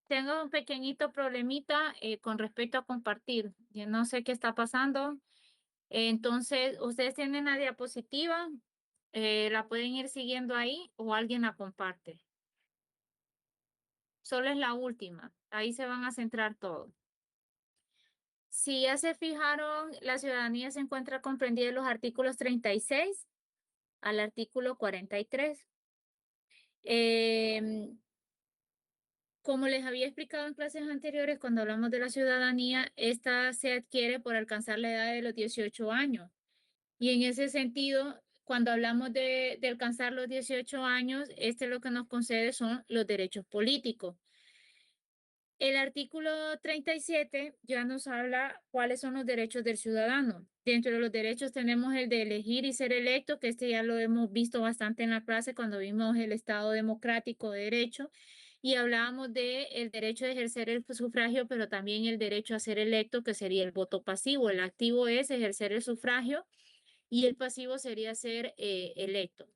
Tengo un pequeñito problemita con respecto a compartir. Yo no sé qué está pasando. Entonces, ustedes tienen la diapositiva, la pueden ir siguiendo ahí o alguien la comparte. Solo es la última. Ahí se van a centrar todos. Si ya se fijaron, la ciudadanía se encuentra comprendida en los artículos 36 al artículo 43. Em, Como les había explicado en clases anteriores, cuando hablamos de la ciudadanía, esta se adquiere por alcanzar la edad de los 18 años. Y en ese sentido, cuando hablamos de alcanzar los 18 años, este lo que nos concede son los derechos políticos. El artículo 37 ya nos habla cuáles son los derechos del ciudadano. Dentro de los derechos tenemos el de elegir y ser electo, que este ya lo hemos visto bastante en la clase cuando vimos el Estado democrático de derecho y hablábamos de el derecho de ejercer el sufragio, pero también el derecho a ser electo, que sería el voto pasivo. El activo es ejercer el sufragio y el pasivo sería ser electo.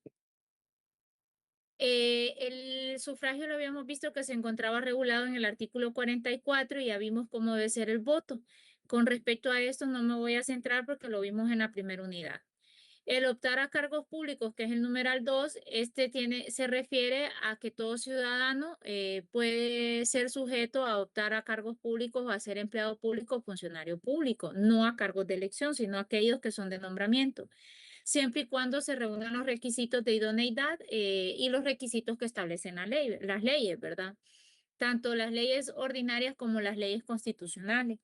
El sufragio lo habíamos visto que se encontraba regulado en el artículo 44 y ya vimos cómo debe ser el voto. Con respecto a esto no me voy a centrar porque lo vimos en la primera unidad. El optar a cargos públicos, que es el numeral 2, se refiere a que todo ciudadano puede ser sujeto a optar a cargos públicos o a ser empleado público o funcionario público, no a cargos de elección, sino a aquellos que son de nombramiento, siempre y cuando se reúnan los requisitos de idoneidad y los requisitos que establecen las leyes, ¿verdad? Tanto las leyes ordinarias como las leyes constitucionales.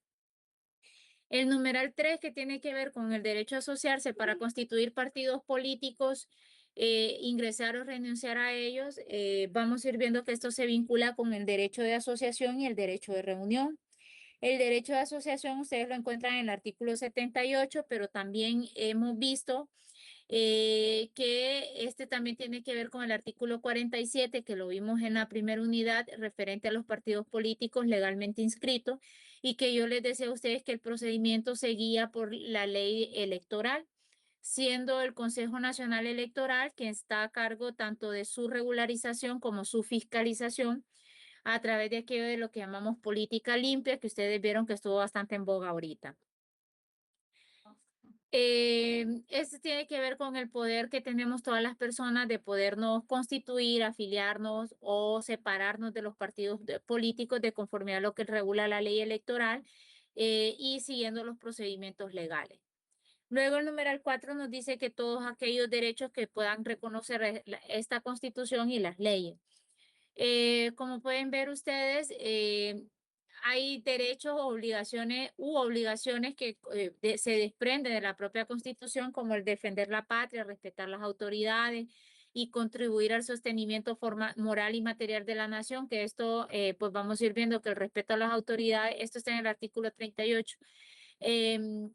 El numeral 3, que tiene que ver con el derecho a asociarse para constituir partidos políticos, ingresar o renunciar a ellos, vamos a ir viendo que esto se vincula con el derecho de asociación y el derecho de reunión. El derecho de asociación ustedes lo encuentran en el artículo 78, pero también hemos visto que este también tiene que ver con el artículo 47, que lo vimos en la primera unidad referente a los partidos políticos legalmente inscritos, y que yo les decía a ustedes que el procedimiento se guía por la ley electoral, siendo el Consejo Nacional Electoral quien está a cargo tanto de su regularización como su fiscalización a través de aquello de lo que llamamos política limpia, que ustedes vieron que estuvo bastante en boga ahorita. Esto tiene que ver con el poder que tenemos todas las personas de podernos constituir, afiliarnos o separarnos de los partidos políticos de conformidad a lo que regula la ley electoral y siguiendo los procedimientos legales. Luego el numeral 4 nos dice que todos aquellos derechos que puedan reconocer esta constitución y las leyes. Como pueden ver ustedes, hay derechos o obligaciones que se desprenden de la propia Constitución, como el defender la patria, respetar las autoridades y contribuir al sostenimiento moral y material de la nación, que esto, pues vamos a ir viendo que el respeto a las autoridades, esto está en el artículo 38. En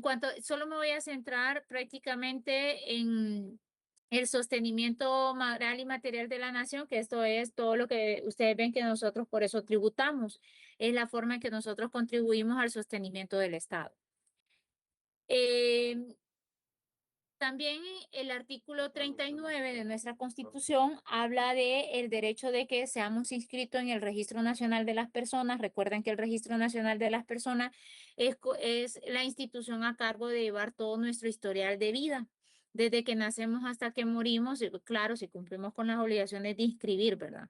cuanto, solo me voy a centrar prácticamente en el sostenimiento moral y material de la nación, que esto es todo lo que ustedes ven que nosotros por eso tributamos, es la forma en que nosotros contribuimos al sostenimiento del Estado. Eh, También el artículo 39 de nuestra Constitución habla de el derecho de que seamos inscritos en el Registro Nacional de las Personas. Recuerden que el Registro Nacional de las Personas es la institución a cargo de llevar todo nuestro historial de vida, desde que nacemos hasta que morimos, y claro, si cumplimos con las obligaciones de inscribir, ¿verdad?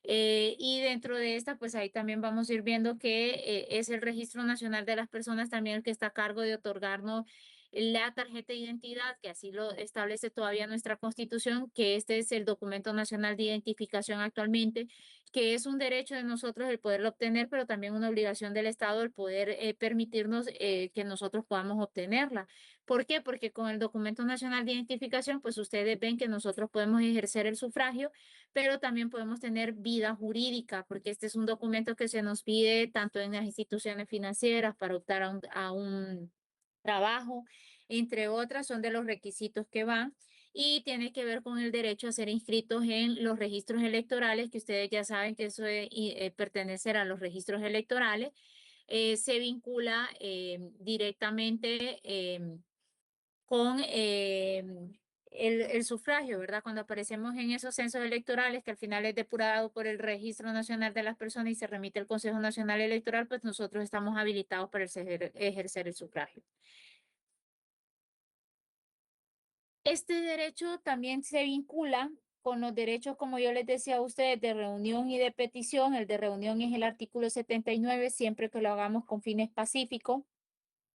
Y dentro de esta, pues ahí también vamos a ir viendo que es el Registro Nacional de las Personas también el que está a cargo de otorgarnos la tarjeta de identidad, que así lo establece todavía nuestra Constitución, que este es el documento nacional de identificación actualmente, que es un derecho de nosotros el poderlo obtener, pero también una obligación del Estado el poder permitirnos que nosotros podamos obtenerla. ¿Por qué? Porque con el documento nacional de identificación, pues ustedes ven que nosotros podemos ejercer el sufragio, pero también podemos tener vida jurídica, porque este es un documento que se nos pide tanto en las instituciones financieras para optar a un trabajo, entre otras, son de los requisitos que van y tiene que ver con el derecho a ser inscritos en los registros electorales, que ustedes ya saben que eso es pertenecer a los registros electorales. Se vincula directamente con el sufragio, ¿verdad? Cuando aparecemos en esos censos electorales, que al final es depurado por el Registro Nacional de las Personas y se remite al Consejo Nacional Electoral, pues nosotros estamos habilitados para ejercer el sufragio. Este derecho también se vincula con los derechos, como yo les decía a ustedes, de reunión y de petición. El de reunión es el artículo 79, siempre que lo hagamos con fines pacíficos.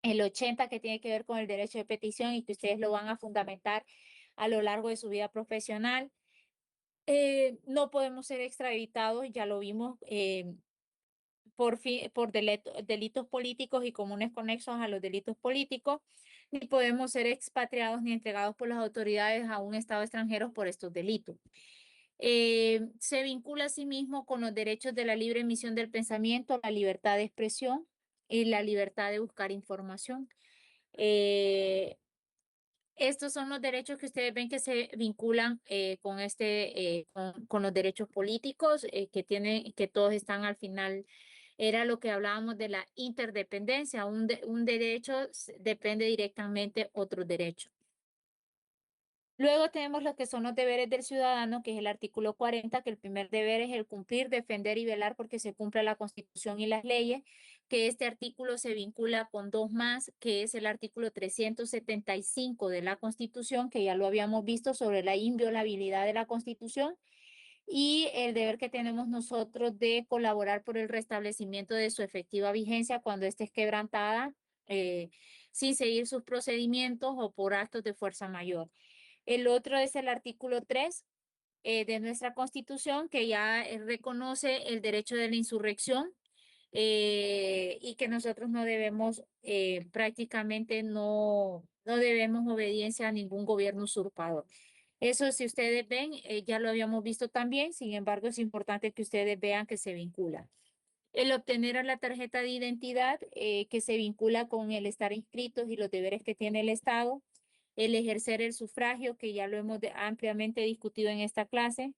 El 80, que tiene que ver con el derecho de petición y que ustedes lo van a fundamentar a lo largo de su vida profesional. No podemos ser extraditados, ya lo vimos, por delitos políticos y comunes conexos a los delitos políticos, ni podemos ser expatriados ni entregados por las autoridades a un Estado extranjero por estos delitos. Se vincula asimismo con los derechos de la libre emisión del pensamiento, la libertad de expresión y la libertad de buscar información. Eh, Estos son los derechos que ustedes ven que se vinculan con los derechos políticos que todos están al final. Era lo que hablábamos de la interdependencia. Un derecho depende directamente otro derecho. Luego tenemos lo que son los deberes del ciudadano, que es el artículo 40, que el primer deber es el cumplir, defender y velar porque se cumpla la Constitución y las leyes, que este artículo se vincula con dos más, que es el artículo 375 de la Constitución, que ya lo habíamos visto sobre la inviolabilidad de la Constitución, y el deber que tenemos nosotros de colaborar por el restablecimiento de su efectiva vigencia cuando éste es quebrantada, eh, sin seguir sus procedimientos o por actos de fuerza mayor. El otro es el artículo 3 de nuestra Constitución, que ya reconoce el derecho de la insurrección y que nosotros no debemos, prácticamente no debemos obediencia a ningún gobierno usurpador. Eso, si ustedes ven, ya lo habíamos visto también, sin embargo, es importante que ustedes vean que se vincula. El obtener a la tarjeta de identidad que se vincula con el estar inscritos y los deberes que tiene el Estado, el ejercer el sufragio, que ya lo hemos ampliamente discutido en esta clase,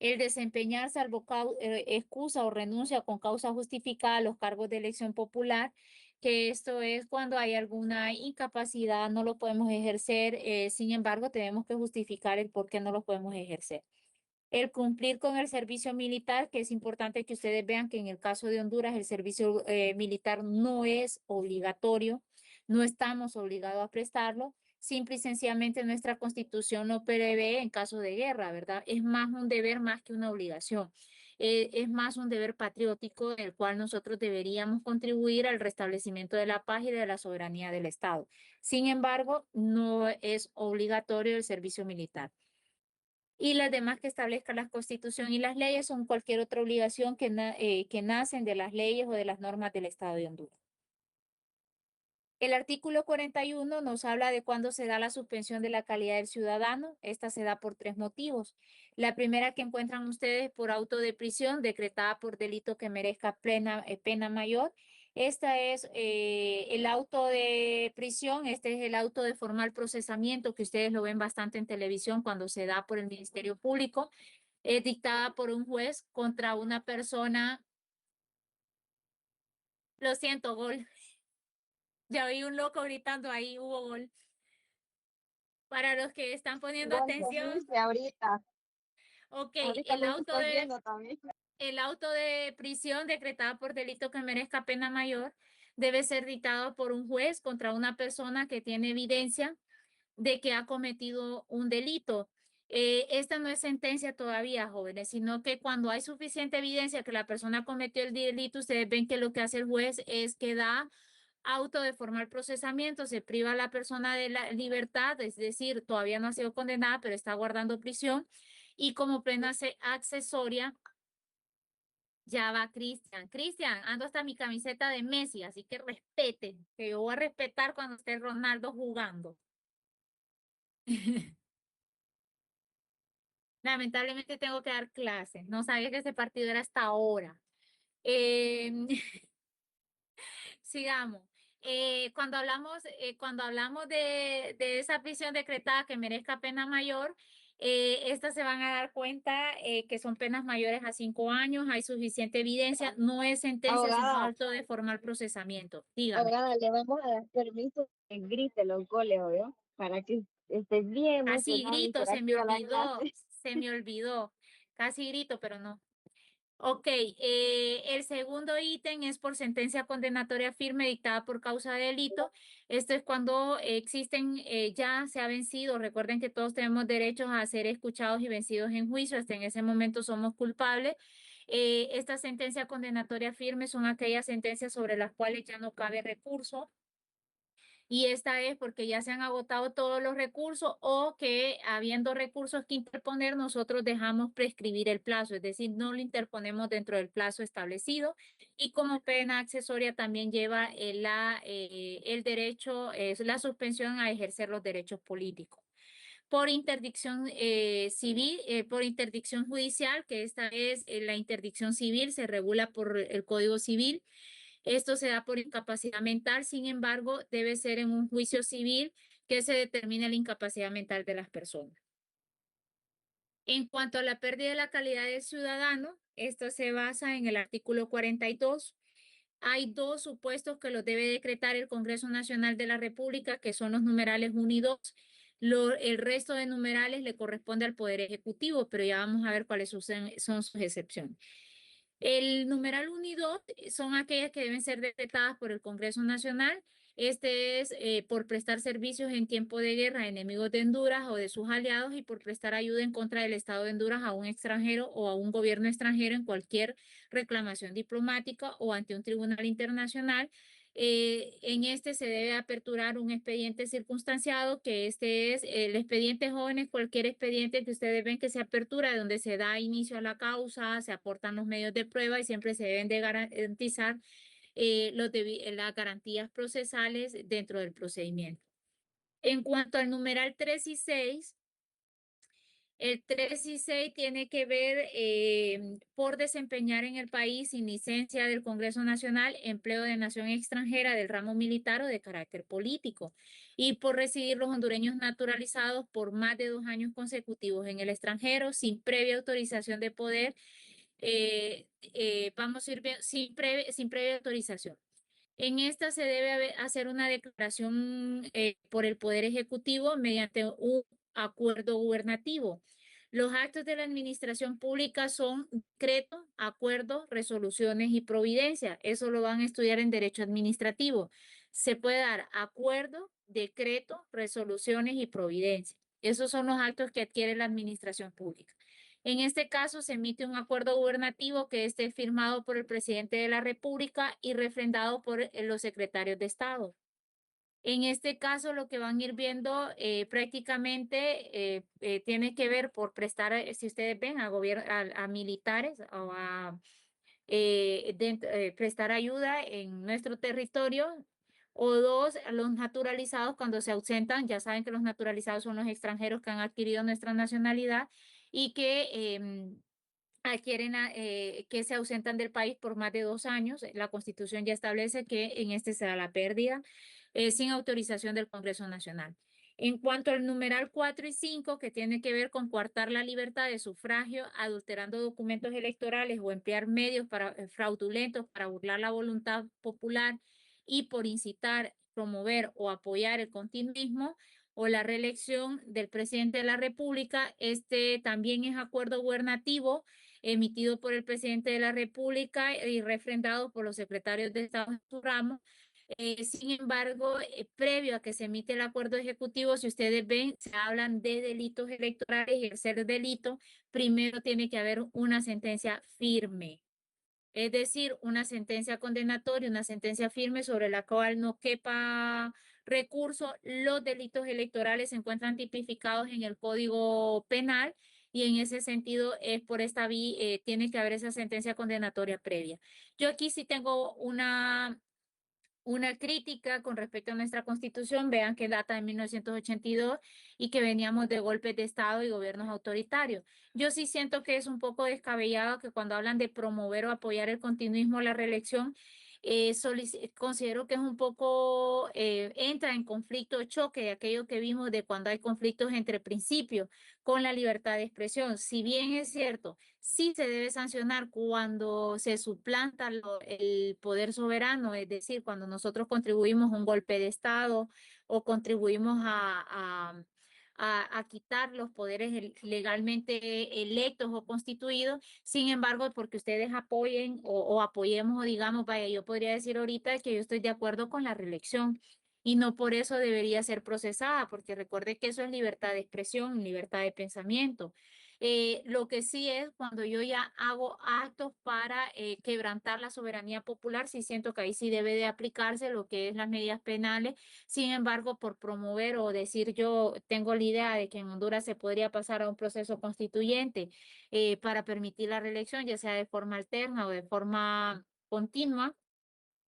el desempeñar salvo excusa o renuncia con causa justificada a los cargos de elección popular, que esto es cuando hay alguna incapacidad, no lo podemos ejercer, sin embargo, tenemos que justificar el por qué no lo podemos ejercer. El cumplir con el servicio militar, que es importante que ustedes vean que en el caso de Honduras el servicio militar no es obligatorio, no estamos obligados a prestarlo, simple y sencillamente nuestra Constitución no prevé en caso de guerra, ¿verdad? Es más un deber más que una obligación. Es más un deber patriótico del cual nosotros deberíamos contribuir al restablecimiento de la paz y de la soberanía del Estado. Sin embargo, no es obligatorio el servicio militar. Y las demás que establezcan la Constitución y las leyes son cualquier otra obligación que nacen de las leyes o de las normas del Estado de Honduras. El artículo 41 nos habla de cuándo se da la suspensión de la calidad del ciudadano. Esta se da por tres motivos. La primera que encuentran ustedes por auto de prisión decretada por delito que merezca pena mayor. Esta es el auto de prisión, este es el auto de formal procesamiento que ustedes lo ven bastante en televisión cuando se da por el Ministerio Público. Es dictada por un juez contra una persona. Lo siento, gol. Ya oí un loco gritando ahí, hubo gol. Para los que están poniendo Igual que atención, dice ahorita, ok, ahorita lo estoy viendo también. el auto de prisión decretado por delito que merezca pena mayor debe ser dictado por un juez contra una persona que tiene evidencia de que ha cometido un delito. Esta no es sentencia todavía, jóvenes, sino que cuando hay suficiente evidencia que la persona cometió el delito, ustedes ven que lo que hace el juez es que da auto de formal procesamiento, se priva a la persona de la libertad, es decir, todavía no ha sido condenada, pero está guardando prisión, y como pena accesoria, ya va Cristian. Cristian, ando hasta mi camiseta de Messi, así que respeten, que yo voy a respetar cuando esté Ronaldo jugando. Lamentablemente tengo que dar clases, no sabía que ese partido era hasta ahora. Eh, Sigamos. Cuando hablamos de esa prisión decretada que merezca pena mayor, estas se van a dar cuenta que son penas mayores a 5 años, hay suficiente evidencia, no es sentencia, sino Abogada, acto de formal procesamiento. Dígame. abogada, le vamos a dar permiso que grite los goles, ¿oyó? ¿Para qué? Estoy bien Casi emocionada de grito, estar aquí a la clase. se me olvidó. Casi grito, pero no. Ok, el segundo ítem es por sentencia condenatoria firme dictada por causa de delito. Esto es cuando existen, ya se ha vencido. Recuerden que todos tenemos derechos a ser escuchados y vencidos en juicio. Hasta en ese momento somos culpables. Estas sentencias condenatorias firmes son aquellas sentencias sobre las cuales ya no cabe recurso. Y esta es porque ya se han agotado todos los recursos o que habiendo recursos que interponer, nosotros dejamos prescribir el plazo, es decir, no lo interponemos dentro del plazo establecido. Y como pena accesoria también lleva el derecho, es la suspensión a ejercer los derechos políticos. Por interdicción civil, por interdicción judicial, que esta es la interdicción civil, se regula por el Código Civil. Esto se da por incapacidad mental, sin embargo, debe ser en un juicio civil que se determine la incapacidad mental de las personas. En cuanto a la pérdida de la calidad de ciudadano, esto se basa en el artículo 42. Hay dos supuestos que los debe decretar el Congreso Nacional de la República, que son los numerales 1 y 2. El resto de numerales le corresponde al Poder Ejecutivo, pero ya vamos a ver cuáles son sus excepciones. El numeral 1 y 2 son aquellas que deben ser decretadas por el Congreso Nacional. Este es por prestar servicios en tiempo de guerra a enemigos de Honduras o de sus aliados y por prestar ayuda en contra del Estado de Honduras a un extranjero o a un gobierno extranjero en cualquier reclamación diplomática o ante un tribunal internacional. En este se debe aperturar un expediente circunstanciado, que este es el expediente jóvenes, cualquier expediente que ustedes ven que se apertura, donde se da inicio a la causa, se aportan los medios de prueba y siempre se deben de garantizar las garantías procesales dentro del procedimiento. En cuanto al numeral 3 y 6, el 3 y 6 tiene que ver por desempeñar en el país sin licencia del Congreso Nacional empleo de nación extranjera del ramo militar o de carácter político y por residir los hondureños naturalizados por más de 2 años consecutivos en el extranjero sin previa autorización de poder, vamos a ir bien, sin previa autorización. En esta se debe hacer una declaración por el Poder Ejecutivo mediante un acuerdo gubernativo. Los actos de la administración pública son decretos, acuerdos, resoluciones y providencia. Eso lo van a estudiar en derecho administrativo. Se puede dar acuerdo, decreto, resoluciones y providencia. Esos son los actos que adquiere la administración pública. En este caso, se emite un acuerdo gubernativo que esté firmado por el presidente de la República y refrendado por los secretarios de Estado. En este caso, lo que van a ir viendo prácticamente tiene que ver por prestar, si ustedes ven, a militares o a prestar ayuda en nuestro territorio. O dos, los naturalizados cuando se ausentan, ya saben que los naturalizados son los extranjeros que han adquirido nuestra nacionalidad y que adquieren que se ausentan del país por más de 2 años. La Constitución ya establece que en este se da la pérdida sin autorización del Congreso Nacional. En cuanto al numeral 4 y 5, que tiene que ver con coartar la libertad de sufragio, adulterando documentos electorales o emplear medios fraudulentos para burlar la voluntad popular y por incitar, promover o apoyar el continuismo o la reelección del presidente de la República, este también es acuerdo gubernativo emitido por el presidente de la República y refrendado por los secretarios de Estado en su ramo. Sin embargo, previo a que se emite el acuerdo ejecutivo, si ustedes ven, se hablan de delitos electorales y el ser delito, primero tiene que haber una sentencia firme. Es decir, una sentencia condenatoria, una sentencia firme sobre la cual no quepa recurso. Los delitos electorales se encuentran tipificados en el Código Penal y en ese sentido es por esta vía, tiene que haber esa sentencia condenatoria previa. Yo aquí sí tengo una crítica con respecto a nuestra Constitución. Vean que data de 1982 y que veníamos de golpes de Estado y gobiernos autoritarios. Yo sí siento que es un poco descabellado que cuando hablan de promover o apoyar el continuismo, la reelección, considero que es un poco, entra en conflicto, choque de aquello que vimos de cuando hay conflictos entre principios con la libertad de expresión. Si bien es cierto, sí se debe sancionar cuando se suplanta el poder soberano, es decir, cuando nosotros contribuimos a un golpe de Estado o contribuimos a quitar los poderes legalmente electos o constituidos. Sin embargo, porque ustedes apoyen o apoyemos, o digamos, vaya, yo podría decir ahorita que yo estoy de acuerdo con la reelección y no por eso debería ser procesada, porque recuerde que eso es libertad de expresión, libertad de pensamiento. Lo que sí es cuando yo ya hago actos para quebrantar la soberanía popular, sí siento que ahí sí debe de aplicarse lo que es las medidas penales. Sin embargo, por promover o decir yo tengo la idea de que en Honduras se podría pasar a un proceso constituyente para permitir la reelección, ya sea de forma alterna o de forma continua,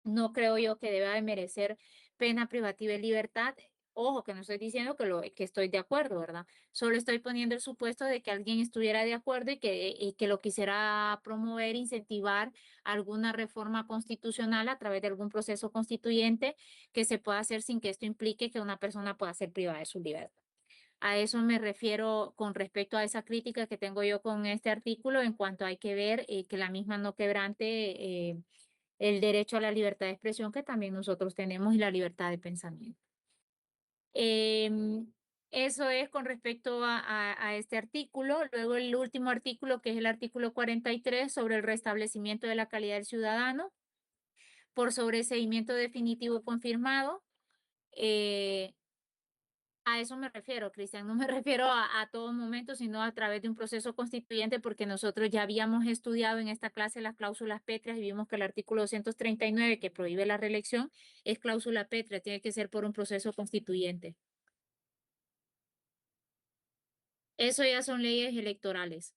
no creo yo que deba de merecer pena privativa de libertad. Ojo, que no estoy diciendo que estoy de acuerdo, ¿verdad? Solo estoy poniendo el supuesto de que alguien estuviera de acuerdo y que lo quisiera promover, incentivar alguna reforma constitucional a través de algún proceso constituyente que se pueda hacer sin que esto implique que una persona pueda ser privada de su libertad. A eso me refiero con respecto a esa crítica que tengo yo con este artículo en cuanto hay que ver que la misma no quebrante el derecho a la libertad de expresión que también nosotros tenemos y la libertad de pensamiento. Eso es con respecto a este artículo. Luego el último artículo, que es el artículo 43 sobre el restablecimiento de la calidad del ciudadano por sobreseimiento definitivo confirmado. A eso me refiero, Cristian, no me refiero a todo momento, sino a través de un proceso constituyente, porque nosotros ya habíamos estudiado en esta clase las cláusulas pétreas y vimos que el artículo 239, que prohíbe la reelección, es cláusula pétrea, tiene que ser por un proceso constituyente. Eso ya son leyes electorales.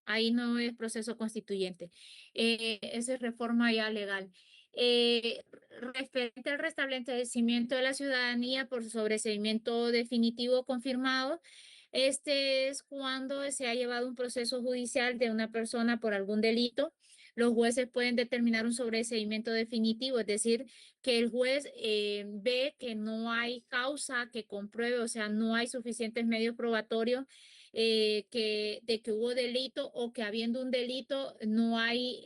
Ahí no es proceso constituyente. Esa es reforma ya legal. Referente al restablecimiento de la ciudadanía por sobreseimiento definitivo confirmado, este es cuando se ha llevado un proceso judicial de una persona por algún delito. Los jueces pueden determinar un sobreseimiento definitivo, es decir, que el juez ve que no hay causa que compruebe, o sea, no hay suficientes medios probatorios de que hubo delito o que habiendo un delito no hay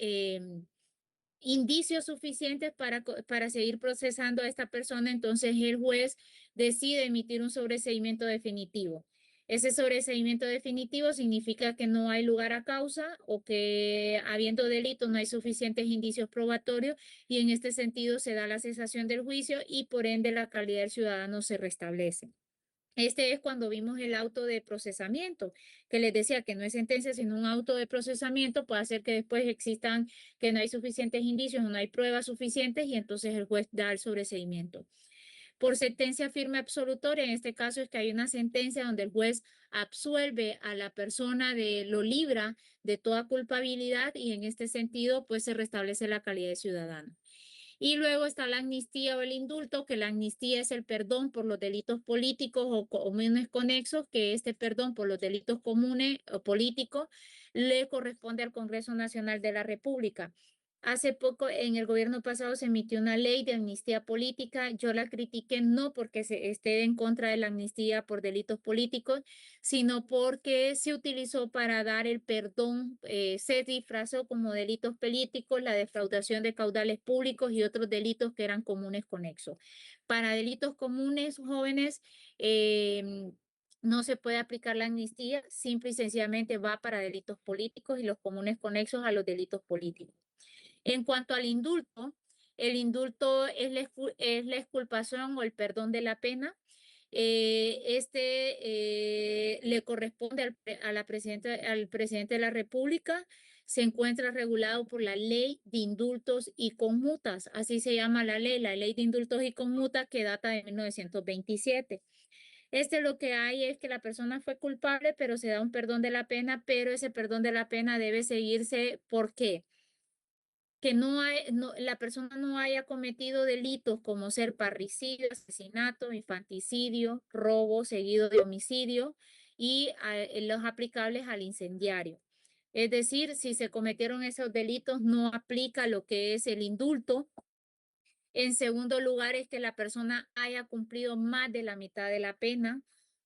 indicios suficientes para seguir procesando a esta persona, entonces el juez decide emitir un sobreseimiento definitivo. Ese sobreseimiento definitivo significa que no hay lugar a causa o que habiendo delito no hay suficientes indicios probatorios y en este sentido se da la cesación del juicio y por ende la calidad del ciudadano se restablece. Este es cuando vimos el auto de procesamiento, que les decía que no es sentencia, sino un auto de procesamiento, puede hacer que después existan, que no hay suficientes indicios o no hay pruebas suficientes y entonces el juez da el sobreseimiento. Por sentencia firme absolutoria, en este caso es que hay una sentencia donde el juez absuelve a la persona lo libra de toda culpabilidad y en este sentido pues se restablece la calidad de ciudadano. Y luego está la amnistía o el indulto, que la amnistía es el perdón por los delitos políticos o comunes conexos, que este perdón por los delitos comunes o políticos le corresponde al Congreso Nacional de la República. Hace poco, en el gobierno pasado, se emitió una ley de amnistía política. Yo la critiqué no porque se esté en contra de la amnistía por delitos políticos, sino porque se utilizó para dar el perdón, se disfrazó como delitos políticos la defraudación de caudales públicos y otros delitos que eran comunes conexos. Para delitos comunes, jóvenes, no se puede aplicar la amnistía, simple y sencillamente va para delitos políticos y los comunes conexos a los delitos políticos. En cuanto al indulto, el indulto es la exculpación o el perdón de la pena. Le corresponde al presidente de la República. Se encuentra regulado por la Ley de Indultos y Conmutas. Así se llama la Ley de Indultos y Conmutas, que data de 1927. Lo que hay es que la persona fue culpable, pero se da un perdón de la pena, pero ese perdón de la pena debe seguirse. ¿Por qué? Que la persona no haya cometido delitos como ser parricidio, asesinato, infanticidio, robo seguido de homicidio y los aplicables al incendiario. Es decir, si se cometieron esos delitos, no aplica lo que es el indulto. En segundo lugar, es que la persona haya cumplido más de la mitad de la pena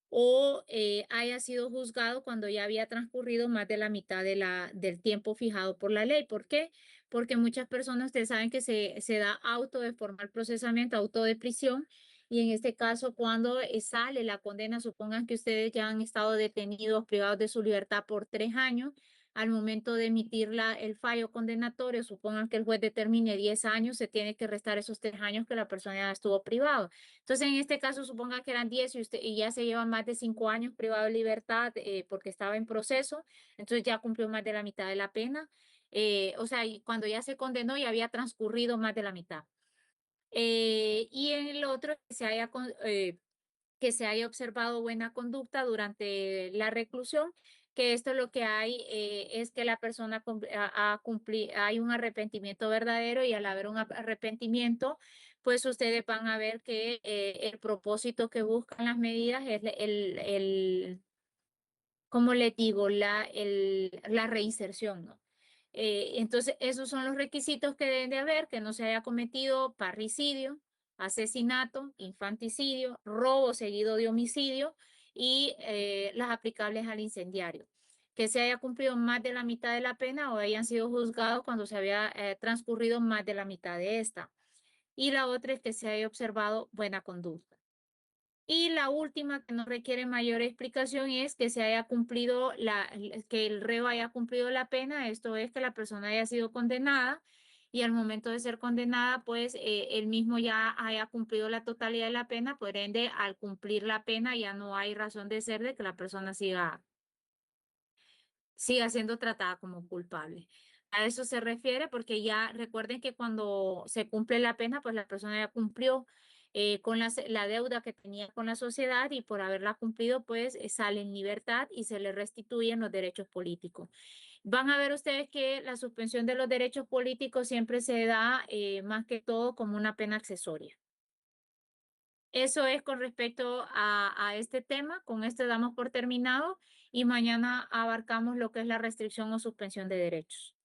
o haya sido juzgado cuando ya había transcurrido más de la mitad del tiempo fijado por la ley. ¿Por qué? Porque muchas personas, ustedes saben que se da auto de formal procesamiento, auto de prisión, Y en este caso, cuando sale la condena, supongan que ustedes ya han estado detenidos, privados de su libertad por 3 años. Al momento de emitir el fallo condenatorio, supongan que el juez determine 10 años, se tiene que restar esos 3 años que la persona ya estuvo privado. Entonces, en este caso, suponga que eran 10 y ya se lleva más de 5 años privado de libertad porque estaba en proceso, entonces ya cumplió más de la mitad de la pena. O sea, y cuando ya se condenó ya había transcurrido más de la mitad. Y en el otro, que se haya observado buena conducta durante la reclusión, que esto lo que hay es que la persona hay un arrepentimiento verdadero, y al haber un arrepentimiento, pues ustedes van a ver que el propósito que buscan las medidas es como les digo, la reinserción, ¿no? Entonces, esos son los requisitos que deben de haber: que no se haya cometido parricidio, asesinato, infanticidio, robo seguido de homicidio y las aplicables al incendiario. Que se haya cumplido más de la mitad de la pena o hayan sido juzgados cuando se había transcurrido más de la mitad de esta. Y la otra es que se haya observado buena conducta. Y la última, que no requiere mayor explicación, es que se haya cumplido que el reo haya cumplido la pena. Esto es, que la persona haya sido condenada y al momento de ser condenada, pues él mismo ya haya cumplido la totalidad de la pena. Por ende, al cumplir la pena ya no hay razón de ser de que la persona siga siendo tratada como culpable. A eso se refiere, porque ya recuerden que cuando se cumple la pena, pues la persona ya cumplió con la deuda que tenía con la sociedad, y por haberla cumplido, pues sale en libertad y se le restituyen los derechos políticos. Van a ver ustedes que la suspensión de los derechos políticos siempre se da más que todo como una pena accesoria. Eso es con respecto a este tema. Con esto damos por terminado y mañana abarcamos lo que es la restricción o suspensión de derechos.